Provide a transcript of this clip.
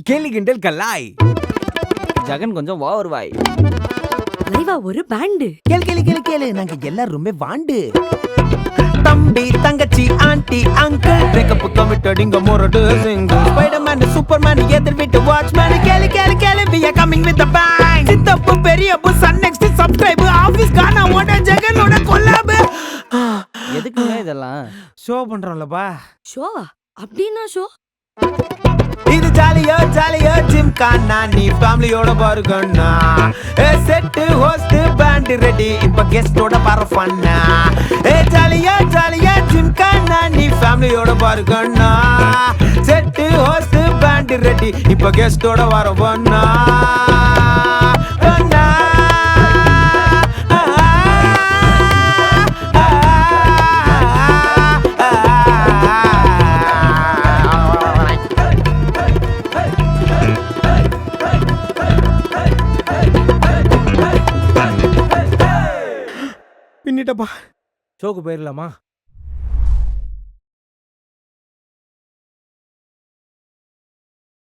கேலி கிண்டல் கல்லாய். ஜெகன் கொஞ்சம் ஓவர் வாய். லைவா ஒரு பேண்ட். கேளு நாங்க எல்லாரும் ரொம்ப வாண்டு. தம்பி தங்கச்சி ஆண்டி அங்கிள் பிரேக்கப் கமிட்டட் இங்க மொரடு சிங்கிள் ஸ்பைடர்மேன் சூப்பர்மேன் எதிர் வீட்டு வாட்ச்மேன் கேளு we are coming with the bang. சித்தப்பு பெரியப்பு சன் நெக்ஸ்ட் சப்ஸ்கிரைப் ஆபீஸ் கானா ஓட ஜெகனோட கொலாப். எதுக்குங்க இதெல்லாம்? ஷோ பண்றோம்லப்பா. ஷோவா? அப்படின்னா ஷோ? இது ஜாலியோ ஜிம் கானா நீ ஃபேமிலியோட பாருங்கண்ணா. செட் ஹோஸ்ட் பேண்ட் ரெடி இப்ப கெஸ்டோட பாரு ஃபன்னா. ஜாலியோ ஜிம் கானா நீ ஃபேமிலியோட பாருங்கண்ணா. செட் ஹோஸ்ட் பேண்ட் ரெடி இப்ப கெஸ்டோட வர ஃபன்னா. பின்னிட்டப்பா. ஷோக்கு போயிடலாமா?